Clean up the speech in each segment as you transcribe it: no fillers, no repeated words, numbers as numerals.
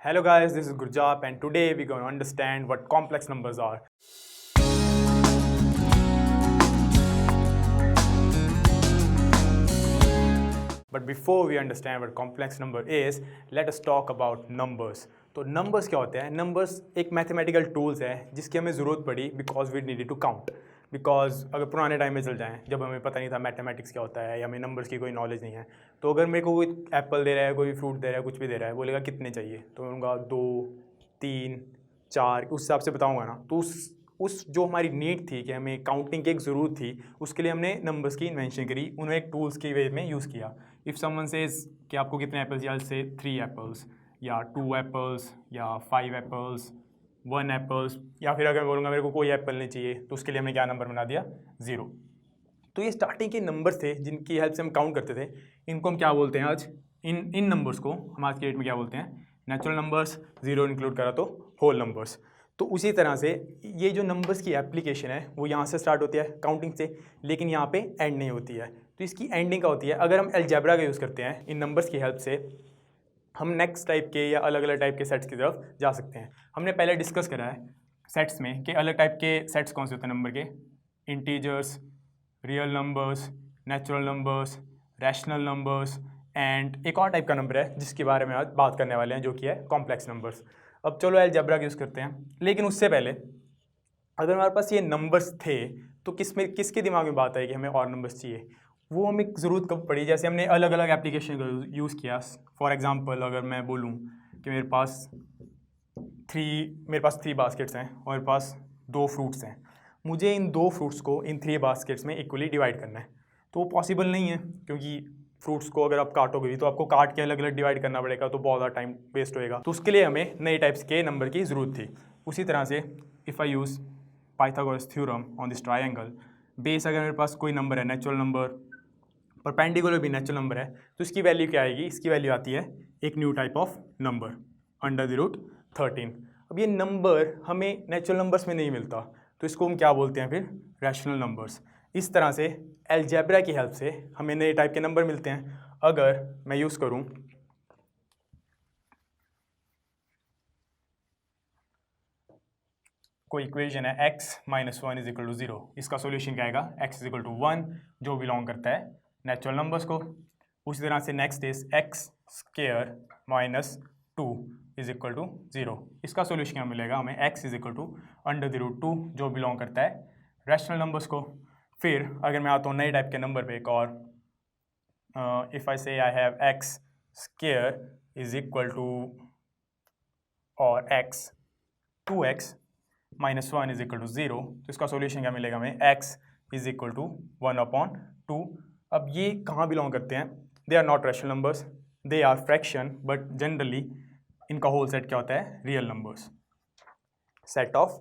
Hello guys, this is Gurjap and today we're going to understand what complex numbers are. But before we understand what complex number is, let us talk about numbers. तो numbers क्या होते हैं? Numbers एक mathematical tools है जिसकी हमें ज़रूरत पड़ी because we needed to count. Because अगर पुराने टाइम में चल जाएँ जब हमें पता नहीं था मैथमेटिक्स क्या होता है या हमें नंबर्स की कोई नॉलेज नहीं है, तो अगर मेरे को कोई एप्पल दे रहा है, कोई फ्रूट दे रहा है, कुछ भी दे रहा है, बोलेगा कितने चाहिए, तो मैं कहूँगा 2, 3, 4 उस हिसाब से बताऊँगा ना. तो उस जो हमारी नीड थी कि हमें काउंटिंग की एक ज़रूरत थी, उसके लिए हमने नंबर्स की इन्वेंशन करी, उन्हें एक टूल्स की वे में यूज़ किया. इफ़ समवन सेज कि आपको कितने एप्पल्स, या से 3 एप्पल्स या 2 एप्पल्स या 5 एप्पल्स, 1 एप्पल्स, या फिर अगर बोलूँगा मेरे को कोई एप्पल नहीं चाहिए, तो उसके लिए हमने क्या नंबर बना दिया, 0. तो ये स्टार्टिंग के नंबर्स थे जिनकी हेल्प से हम काउंट करते थे. इनको हम क्या बोलते हैं आज, इन नंबर्स को हम आज की डेट में क्या बोलते हैं, नेचुरल नंबर्स. 0 इंक्लूड करा तो होल नंबर्स. तो उसी तरह से ये जो नंबर्स की एप्लीकेशन है वो यहाँ से स्टार्ट होती है काउंटिंग से, लेकिन यहाँ पे एंड नहीं होती है. तो इसकी एंडिंग क्या होती है, अगर हम अलजेब्रा का यूज़ करते हैं इन नंबर्स की हेल्प से, हम नेक्स्ट टाइप के या अलग अलग टाइप के सेट्स की तरफ जा सकते हैं. हमने पहले डिस्कस करा है सेट्स में कि अलग टाइप के सेट्स कौन से होते हैं नंबर के, integers, real numbers, natural numbers, rational numbers, and एक और टाइप का नंबर है जिसके बारे में आज बात करने वाले हैं जो कि है कॉम्प्लेक्स नंबर्स. अब चलो अलजेब्रा यूज़ करते हैं, लेकिन उससे पहले अगर हमारे पास ये नंबर्स थे तो किसके दिमाग में बात आई कि हमें और नंबर्स चाहिए, वो हमें ज़रूरत कब पड़ी. जैसे हमने अलग अलग एप्लीकेशन का यूज़ किया. फॉर एग्जांपल अगर मैं बोलूँ कि मेरे पास 3 बास्केट्स हैं और मेरे पास 2 फ्रूट्स हैं, मुझे इन 2 फ्रूट्स को इन 3 बास्केट्स में इक्वली डिवाइड करना है. तो वो पॉसिबल नहीं है, क्योंकि फ्रूट्स को अगर आप काटोगे भी तो आपको काट के अलग अलग डिवाइड करना पड़ेगा, तो बहुत ज़्यादा टाइम वेस्ट होएगा. तो उसके लिए हमें नए टाइप्स के नंबर की ज़रूरत थी. उसी तरह से if I use Pythagoras theorem on this triangle base, अगर मेरे पास कोई नंबर है नेचुरल नंबर, परपेंडिकुलर भी नेचुरल नंबर है, तो इसकी वैल्यू क्या आएगी, इसकी वैल्यू आती है एक new type of number under the root 13. अब ये नंबर हमें नेचुरल नंबर्स में नहीं मिलता, तो इसको हम क्या बोलते हैं फिर, रैशनल नंबर्स. इस तरह से अलजेब्रा की हेल्प से हमें नए टाइप के नंबर मिलते हैं. अगर मैं यूज़ करूं कोई इक्वेशन है x - 1 = 0, इसका सॉल्यूशन क्या आएगा, x = 1, जो बिलोंग करता है नेचुरल नंबर्स को. उसी तरह से नेक्स्ट इज x² - 2 = 0, इसका सॉल्यूशन क्या मिलेगा हमें, x = अंडर द रूट 2, जो बिलोंग करता है रैशनल नंबर्स को. फिर अगर मैं आता हूँ नए टाइप के नंबर पे एक और, इफ़ आई से आई हैव x² और x 2x - 1 = 0, तो इसका सॉल्यूशन क्या मिलेगा हमें, x = 1/2. अब ये कहाँ बिलोंग करते हैं, they are not rational numbers, they are fraction, but generally इनका होल सेट क्या होता है, real numbers, set of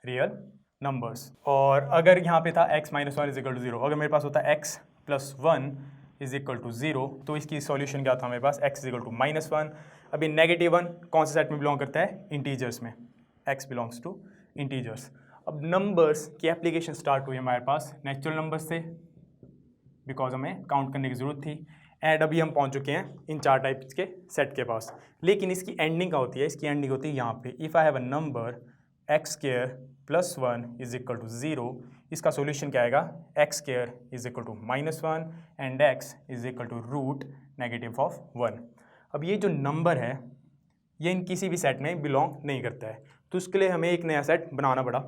real numbers. और अगर यहाँ पे था x - 1 = 0, अगर मेरे पास होता x + 1 = 0, तो इसकी सॉल्यूशन क्या था मेरे पास, x = -1. अभी -1 कौन से सेट में बिलोंग करता है, इंटीजर्स में, x बिलोंग्स टू इंटीजर्स. अब नंबर्स की एप्लीकेशन स्टार्ट हुई हमारे पास नेचुरल नंबर्स से, बिकॉज हमें काउंट करने की ज़रूरत थी. एंड अभी हम पहुंच चुके हैं इन 4 टाइप्स के सेट के पास. लेकिन इसकी एंडिंग क्या होती है, इसकी एंडिंग होती है यहाँ पे, if I have a number x² + 1 = 0, इसका सॉल्यूशन क्या आएगा, x² = -1 एंड x = √(-1). अब ये जो नंबर है ये इन किसी भी सेट में बिलोंग नहीं करता है, तो उसके लिए हमें एक नया सेट बनाना पड़ा.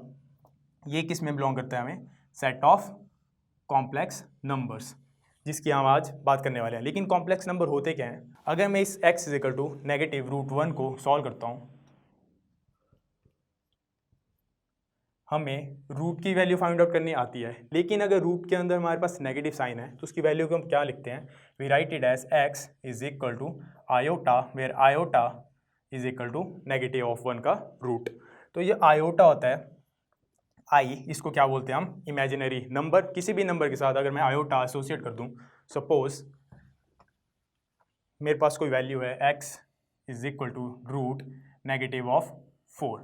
ये किस में बिलोंग करता है, हमें सेट ऑफ कॉम्प्लेक्स नंबर्स, जिसकी हम आज बात करने वाले हैं. लेकिन कॉम्प्लेक्स नंबर होते क्या हैं, अगर मैं इस x = -√1 को सॉल्व करता हूँ, हमें रूट की वैल्यू फाइंड आउट करनी आती है. लेकिन अगर रूट के अंदर हमारे पास नेगेटिव साइन है, तो उसकी वैल्यू को हम क्या लिखते हैं, we write it as x = iota, where iota = (-1 का रूट. तो ये आयोटा होता है आई, इसको क्या बोलते हैं हम, इमेजिनरी नंबर. किसी भी नंबर के साथ अगर मैं आयोटा एसोसिएट कर दूं, सपोज मेरे पास कोई वैल्यू है x = (-4),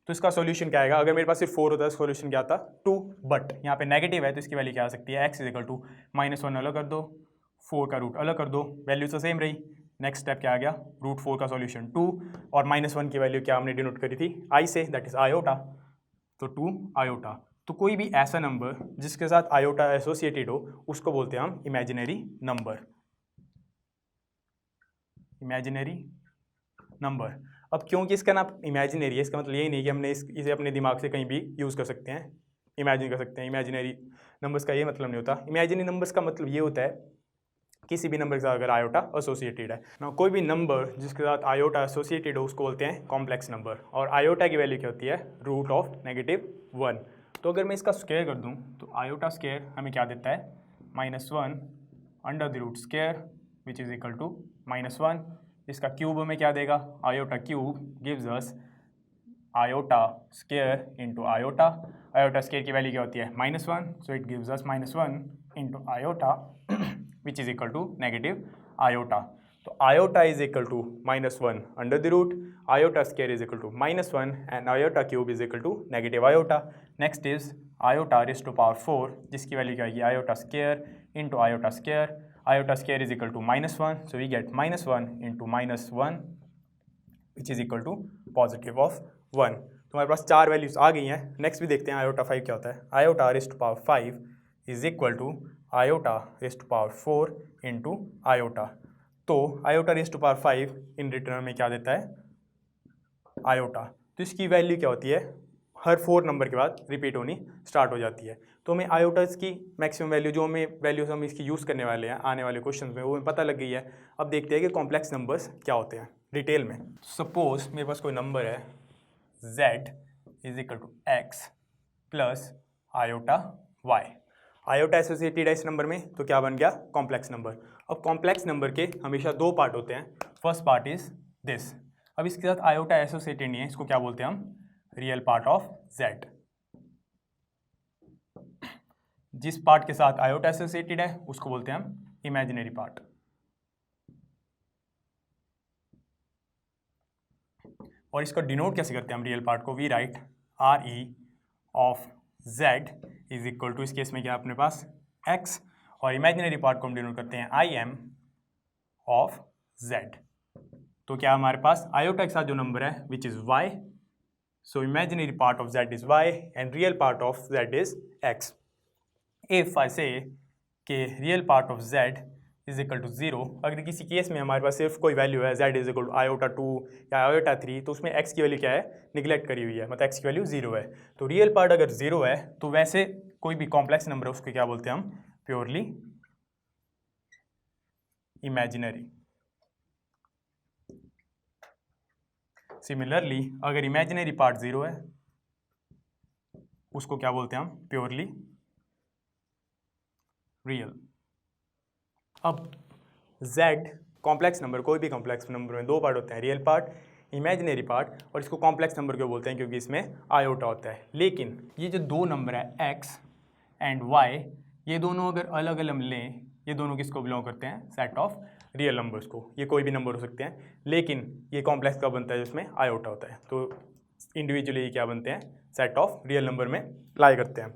तो इसका सॉल्यूशन क्या आएगा, अगर मेरे पास सिर्फ 4 होता है सॉल्यूशन क्या आता, 2, बट यहाँ पे नेगेटिव है तो इसकी वैल्यू क्या आ सकती है, x = -1 अलग कर दो, 4 का रूट अलग कर दो, वैल्यू तो सेम रही, नेक्स्ट स्टेप क्या आ गया, √4 का सॉल्यूशन 2, और -1 की वैल्यू क्या हमने डिनोट करी थी आई से, दैट इज आयोटा, तो 2 आयोटा। तो कोई भी ऐसा नंबर जिसके साथ आयोटा एसोसिएटेड हो उसको बोलते हैं हम इमेजिनरी नंबर, इमेजिनरी नंबर। अब क्योंकि इसका नाम इमेजिनरी है, इसका मतलब यही नहीं कि हमने इसे अपने दिमाग से कहीं भी यूज़ कर सकते हैं, इमेजिन कर सकते हैं। इमेजिनरी नंबर्स का ये मतलब नहीं होता। इमेजिनरी नंबर्स का मतलब ये होता है किसी भी नंबर के साथ अगर आयोटा एसोसिएटेड है ना, कोई भी नंबर जिसके साथ आयोटा एसोसिएटेड हो उसको बोलते हैं कॉम्प्लेक्स नंबर। और आयोटा की वैल्यू क्या होती है, √(-1). तो अगर मैं इसका स्क्वायर कर दूं तो आयोटा स्क्वायर हमें क्या देता है, -1 under the root square which is equal to -1। इसका क्यूब हमें क्या देगा, iota cube gives us iota square into iota. Iota square की वैल्यू क्या होती है, -1, so it gives us -1 into iota which is equal to negative iota. तो iota is equal to -1 under the root, iota square is equal to -1 and iota cube is equal to negative iota. Next is iota raised to power 4, जिसकी value क्या आएगी, iota square into iota square. Iota square is equal to -1, so we get -1 into -1 which is equal to +1। तो हमारे पास 4 values आ गई हैं। Next भी देखते हैं आयोटा 5 क्या होता है। Iota raised to power 5 is equal to iota raised to power 4 into iota. तो iota raised to power 5 in return में क्या देता है, आयोटा। तो इसकी वैल्यू क्या होती है, हर 4 नंबर के बाद रिपीट होनी स्टार्ट हो जाती है। तो हमें आयोटास की मैक्सिमम वैल्यू जो हमें वैल्यूज हम इसकी यूज़ करने वाले हैं आने वाले क्वेश्चन में, वो हमें पता लग गई है। अब देखते हैं कि कॉम्प्लेक्स नंबर्स क्या होते हैं डिटेल में। सपोज मेरे पास कोई नंबर है z is equal to x plus iota y। Iota associated है इस नंबर में, तो क्या बन गया, कॉम्प्लेक्स नंबर। अब कॉम्प्लेक्स नंबर के हमेशा 2 पार्ट होते हैं। First part is this. अब इसके साथ आयोटा एसोसिएटेड नहीं है, इसको क्या बोलते हैं हम, रियल पार्ट ऑफ z। जिस पार्ट के साथ आयोटा एसोसिएटेड है उसको बोलते हैं हम इमेजिनरी पार्ट। और इसको डिनोट कैसे करते हैं हम रियल पार्ट को, we write RE of z is equal to, इस केस में क्या अपने पास x, और इमेजिनरी पार्ट को हम डिनोट करते हैं IM ऑफ z। तो क्या हमारे पास आयोटा के साथ जो नंबर है which is y, so imaginary part of z is y and real part of z is x। If I say कि real part of z is equal to 0, अगर किसी केस में हमारे पास सिर्फ कोई वैल्यू है z is equal to iota 2 या iota 3, तो उसमें x की वैल्यू क्या है, निगलेक्ट करी हुई है, मतलब x की वैल्यू 0 है। तो रियल पार्ट अगर 0 है तो वैसे कोई भी कॉम्प्लेक्स नंबर है उसको क्या बोलते हैं हम, प्योरली इमेजिनरी। सिमिलरली अगर इमेजिनरी पार्ट 0 है उसको क्या बोलते हैं हम, प्योरली रियल। अब z कॉम्प्लेक्स नंबर, कोई भी कॉम्प्लेक्स नंबर में 2 पार्ट होते हैं, रियल पार्ट, इमेजिनरी पार्ट, और इसको कॉम्प्लेक्स नंबर क्यों बोलते हैं, क्योंकि इसमें आयोटा होता है। लेकिन ये जो 2 नंबर है x एंड y, ये दोनों अगर अलग अलग लें, ये दोनों किसको बिलोंग करते हैं, सेट ऑफ रियल नंबर्स को। ये कोई भी नंबर हो सकते हैं, लेकिन ये कॉम्प्लेक्स का बनता है जिसमें आयोटा होता है। तो इंडिविजुअली ये क्या बनते हैं, सेट ऑफ रियल नंबर में लाई करते हैं।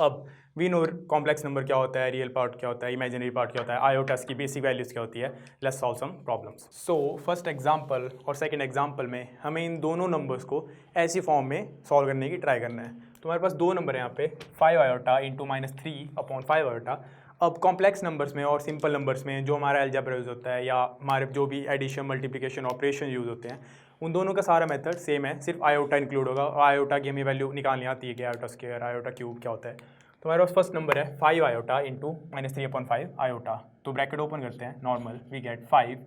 अब वी नो कॉम्प्लेक्स नंबर क्या होता है, रियल पार्ट क्या होता है, इमेजिनरी पार्ट क्या होता है, आयोटास की बेसिक वैल्यूज क्या होती है। Let's solve some problems. So first example और सेकंड एग्जांपल में हमें इन दोनों नंबर्स को ऐसी फॉर्म में सॉल्व करने की ट्राई करना है। तो हमारे पास 2 नंबर है यहाँ पे, 5 आयोटा इंटू -3/5 आयोटा। अब कॉम्प्लेक्स नंबर्स में और सिंपल नंबर्स में जो हमारा अलजेब्रा यूज़ होता है या हमारे जो भी एडिशन मल्टीप्लिकेशन ऑपरेशन यूज़ होते हैं, उन दोनों का सारा मेथड सेम है, सिर्फ आयोटा इंक्लूड होगा। और आयोटा की हमें वैल्यू निकालनी आती है कि आयोटा स्क्वायर, आयोटा क्यूब क्या होता है। तो हमारे पास फर्स्ट नंबर है 5 आयोटा इंटू -3/5 आयोटा। तो ब्रैकेट ओपन करते हैं normal, we get 5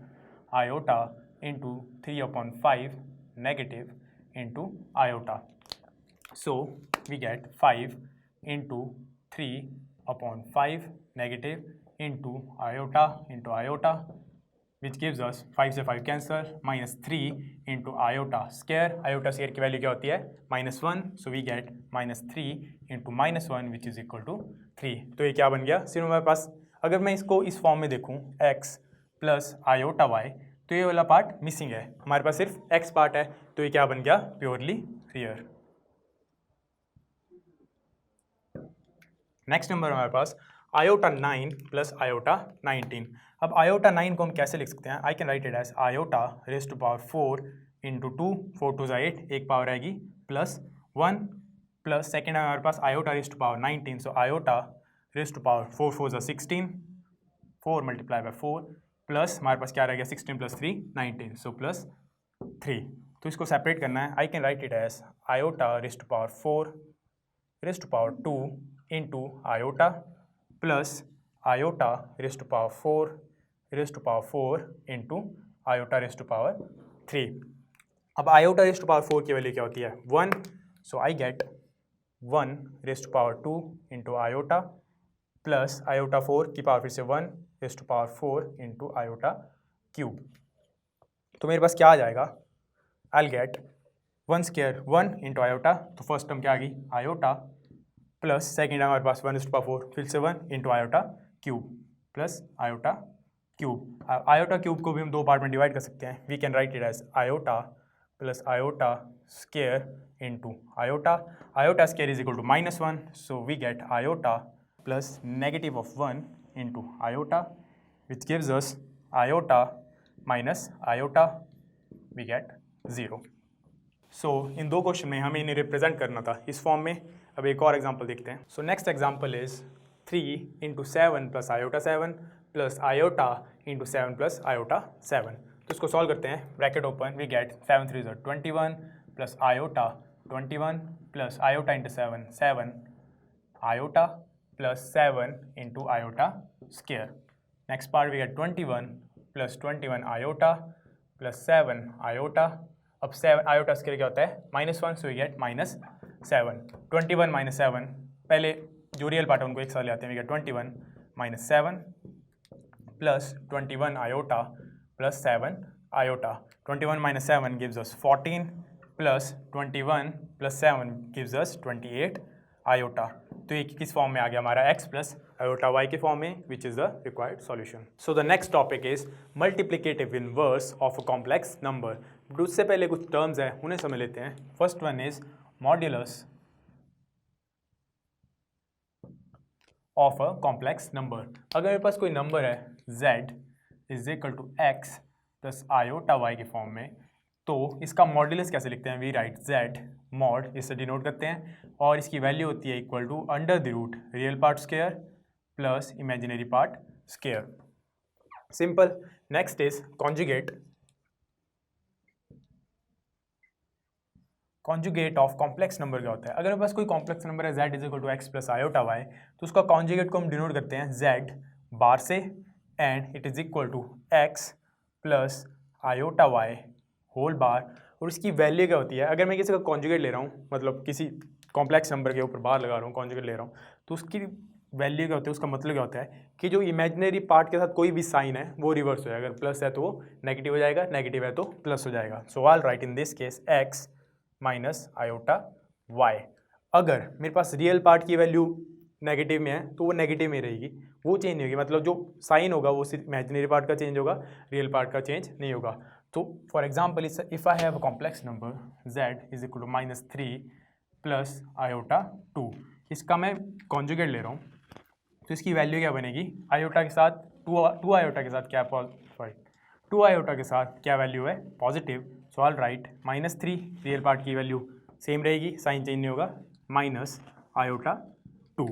iota into 3/5 negative into iota. So we get 5 into 3/5 negative into iota which gives us 5 से 5 cancel, -3 into iota square. Iota square की value क्या होती है, -1, so we get -3 into -1 which is equal to 3। तो ये क्या बन गया, सिर्फ हमारे पास, अगर मैं इसको इस फॉर्म में देखूँ x प्लस आयोटा y, तो ये वाला पार्ट मिसिंग है, हमारे पास सिर्फ x पार्ट है। तो ये क्या बन गया, प्योरली रियल। नेक्स्ट नंबर हमारे पास आयोटा 9 प्लस आयोटा 19। अब आयोटा 9 को हम कैसे लिख सकते हैं? I can write it as iota raise to power 4 into 2, 4 2 8, एक पावर आएगी प्लस 1 प्लस सेकेंड है हमारे पास iota raise to power 19, so iota raise to power 4 4 16, 4 multiply by 4 plus हमारे पास क्या रह गया 16 प्लस 3 19, सो प्लस 3। तो इसको सेपरेट करना है। I can write it as iota raise to power 4 raise to power 2 into iota plus iota raise to power 4 raise to power 4 into iota raise to power 3। अब iota raise to power 4 की value क्या होती है? 1, so I get 1 raise to power 2 into iota plus iota 4 की power फिर से 1 raise to power 4 into iota cube. तो मेरे पास क्या आ जाएगा? I get 1 square 1 into iota, तो फर्स्ट टर्म क्या आ गई आयोटा प्लस सेकेंड हमारे पास 1 रेज टू पावर 4 फिर से 1 into iota cube plus iota cube. Iota cube को भी हम दो पार्ट में डिवाइड कर सकते हैं। We can write it as iota plus iota square into iota. Iota square is equal to -1, so we get iota plus negative of 1 into iota which gives us iota minus iota, we get 0। So इन दो question में हमें इन्हें represent करना था इस form में। अब एक और एग्जांपल देखते हैं। So next example is 3 into 7 plus iota 7 plus iota into 7 plus iota 7। तो इसको सॉल्व करते हैं। Bracket open, we get 7 3 21 plus iota 21 plus iota into 7 7 iota plus 7 into iota square. Next part we get 21 plus 21 iota plus 7 iota. अब 7 iota square क्या होता है? -1, so we get -7। 21 -7, पहले जो रियल पार्ट है उनको एक साथ ले आते हैं। We get 21 -7 plus 21 iota plus 7 iota. 21 - 7 gives us 14 plus 21 plus 7 gives us 28 iota. तो ये किस फॉर्म में आ गया हमारा x प्लस आयोटा y के फॉर्म में, which is the required solution. So the next topic is multiplicative inverse of a complex number. But उससे पहले कुछ टर्म्स हैं उन्हें समझ लेते हैं। First one is modulus of a complex number. अगर मेरे पास कोई नंबर है z is equal to x plus iota y के फॉर्म में, तो इसका मॉड्यूलस कैसे लिखते हैं? वी राइट z मॉड, इससे डिनोट करते हैं, और इसकी वैल्यू होती है equal to under the root real part square plus imaginary part square. Simple. Next is conjugate. Conjugate of complex number क्या होता है? अगर मेरे पास कोई कॉम्प्लेक्स नंबर है z is equal to x plus iota y, तो उसका कॉन्जुगेट को हम डिनोट करते हैं z बार से, and it is equal to x plus iota y whole bar. और इसकी वैल्यू क्या होती है? अगर मैं किसी का कॉन्जुगेट ले रहा हूँ, मतलब किसी कॉम्प्लेक्स नंबर के ऊपर बार लगा रहा हूँ, कॉन्जुगेट ले रहा हूँ, तो उसकी वैल्यू क्या होती है? उसका मतलब क्या होता है कि जो इमेजिनरी पार्ट के साथ कोई भी साइन है वो रिवर्स हो जाएगा। अगर प्लस है तो वो नेगेटिव हो जाएगा, नेगेटिव है तो प्लस हो जाएगा। So I will write in this case x minus iota y। अगर मेरे पास रियल पार्ट की वैल्यू नेगेटिव में है तो वो नेगेटिव में रहेगी, वो चेंज नहीं होगी। मतलब जो साइन होगा वो सिर्फ इमेजिनरी पार्ट का चेंज होगा, रियल पार्ट का चेंज नहीं होगा। तो for example if I have a complex number z is equal to -3 plus iota 2, इसका मैं कॉन्जुगेट ले रहा हूँ, तो इसकी वैल्यू क्या बनेगी? आयोटा के साथ 2 आयोटा के साथ क्या 2 आयोटा के साथ क्या वैल्यू है? Positive. So I will right -3, real part की वैल्यू सेम रहेगी, साइन चेंज नहीं होगा, माइनस आयोटा 2।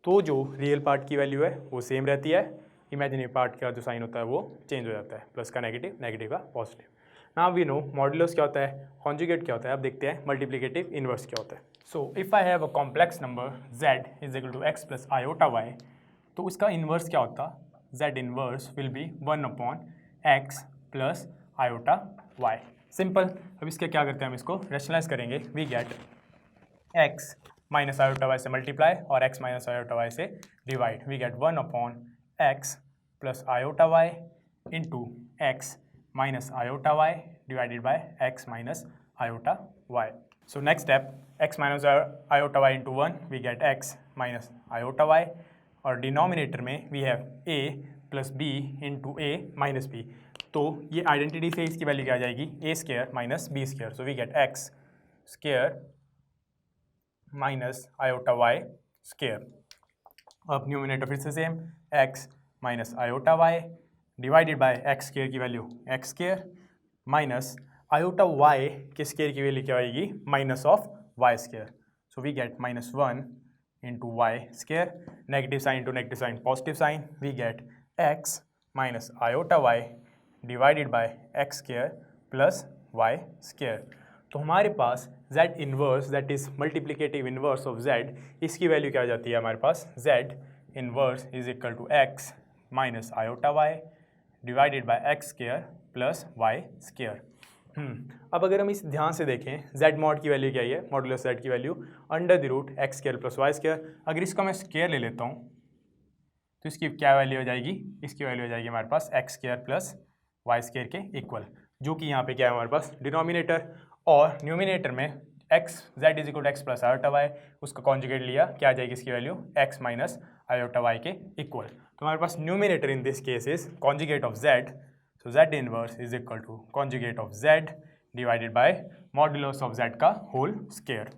तो जो रियल पार्ट की वैल्यू है वो सेम रहती है, इमेजिनरी पार्ट का जो साइन होता है वो चेंज हो जाता है, प्लस का नेगेटिव, नेगेटिव का positive. Now we know modulus क्या होता है, कॉन्जुगेट क्या होता है। अब देखते हैं मल्टीप्लिकेटिव इनवर्स क्या होता है। So if I have a complex number z is equal to x plus iota y, तो उसका इन्वर्स क्या होता? z inverse will be 1/x plus iota y। Simple. अब इसके क्या करते हैं, हम इसको रेशनलाइज करेंगे। We get x minus iota y से मल्टीप्लाई और x माइनस आयोटा y से divide. We get 1/x plus iota y into x minus iota y divided by x minus iota y। So next step, x minus iota y into 1, we get x minus iota y, और denominator में we have a plus b into a minus b। तो ये identity से इसकी value क्या आ जाएगी? a square minus b square. So we get x square minus iota y square. अब न्यूमिनेटर फिर से same, x minus iota Y divided by X square की value X square minus iota Y के square की value क्या आएगी, minus of Y square. So we get -1 into y square, negative sign into negative sign, positive sign, we get x minus iota y divided by x square plus y square. तो हमारे पास z inverse that is multiplicative inverse of z, इसकी value क्या आ जाती है हमारे पास, z inverse is equal to x minus iota y divided by x square plus y square. अब अगर हम इस ध्यान से देखें, z मॉड की वैल्यू क्या है, मॉडुलस z की value under the root x square plus Y square. अगर इसका मैं स्क्वायर ले लेता हूँ तो इसकी क्या वैल्यू हो जाएगी, इसकी वैल्यू हो जाएगी हमारे पास X square plus Y square के इक्वल, जो कि यहाँ पे क्या है हमारे पास डिनोमिनेटर, और न्यूमिनेटर में X Z is equal to x plus iota Y, उसका कॉन्जुगेट लिया, क्या आ जाएगी इसकी value X minus iota Y के इक्वल. तो हमारे पास numerator in this case is conjugate of Z. So z inverse is equal to conjugate of z divided by modulus of z का whole square,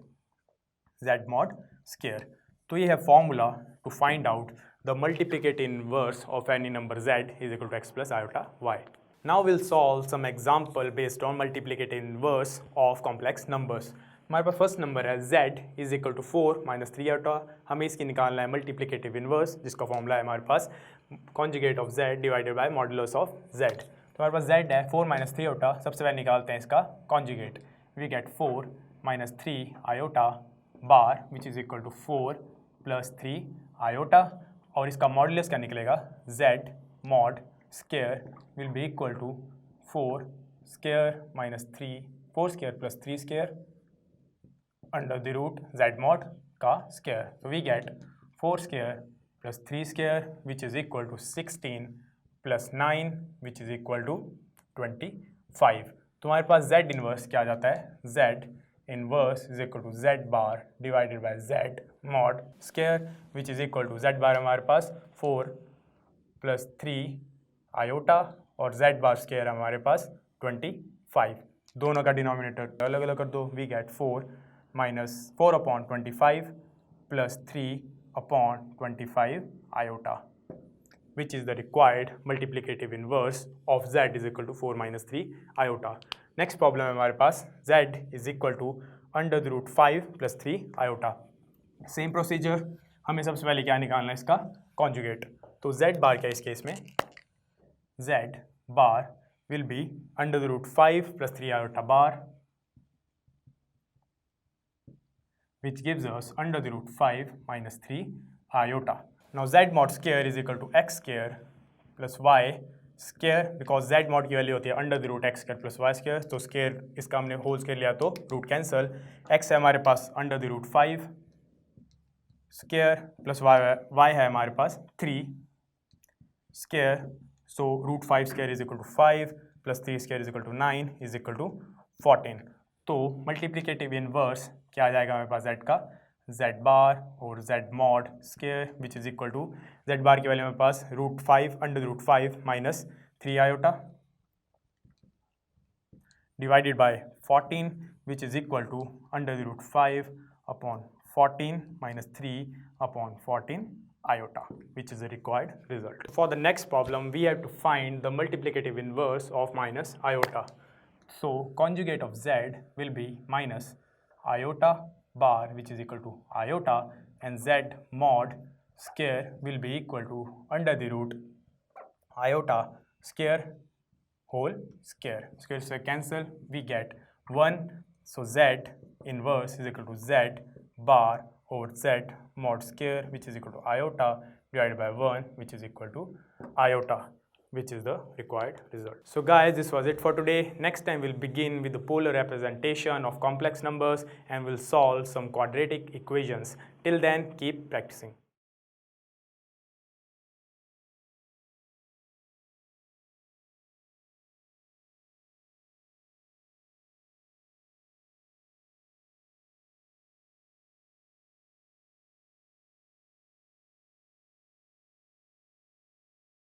z mod square. तो ये है formula to find out the multiplicative inverse of any number z is equal to x plus iota y. Now we'll solve some example based on multiplicative inverse of complex numbers. हमारे पास first number है z is equal to 4 minus 3 iota. हमें इसकी निकालना है multiplicative inverse, जिसका formula है हमारे पास conjugate of z divided by modulus of z. तो हमारे पास z है 4 माइनस 3 आयोटा. सबसे पहले निकालते हैं इसका conjugate. We get 4 minus 3 iota bar which is equal to 4 plus 3 iota, और इसका मॉडुलस क्या निकलेगा, z mod square will be equal to 4 square minus 3 4 square plus 3 square under the root z mod का स्क्वायर. तो we get 4 square plus 3 square which is equal to 16 plus 9 which is equal to 25. तो हमारे पास z inverse क्या आ जाता है, z inverse is equal to z bar divided by z mod square which is equal to z bar हमारे पास 4 plus 3 iota और z bar square हमारे पास 25. दोनों का डिनोमिनेटर अलग अलग कर दो. We get 4 minus 4 upon 25 plus 3 upon 25 iota which is the required multiplicative inverse of z is equal to 4 minus 3 iota. Next problem है हमारे पास z is equal to under the root 5 plus 3 iota. Same procedure, हमें सबसे पहले क्या निकालना है, इसका conjugate. तो z बार क्या इस केस में, z bar will be under the root 5 plus 3 iota bar which gives us under the root 5 minus 3 iota. Now z mod square is equal to x square plus y square, because z mod की value होती है under the root x square plus Y square. तो square इसका हमने whole square लिया तो root cancel. x है हमारे पास under the root 5 square plus y है हमारे पास 3 square. So root 5 square is equal to 5 plus 3 square is equal to 9 is equal to 14. तो मल्टीप्लिकेटिव इनवर्स क्या आ जाएगा हमारे पास z का, z बार और z mod square which is equal to z bar की वैल्यू हमारे पास root 5 under root 5 minus 3 iota divided by 14 which is equal to under root 5 upon 14 minus 3 upon 14 iota, which is a required result. For the next problem, we have to find the multiplicative inverse of minus iota. So conjugate of z will be minus iota bar which is equal to iota, and z mod square will be equal to under the root iota square whole square. Square से cancel, we get 1. So z inverse is equal to z bar over z mod square which is equal to iota divided by 1 which is equal to iota, which is the required result. So guys, this was it for today. Next time we'll begin with the polar representation of complex numbers and we'll solve some quadratic equations. Till then, keep practicing.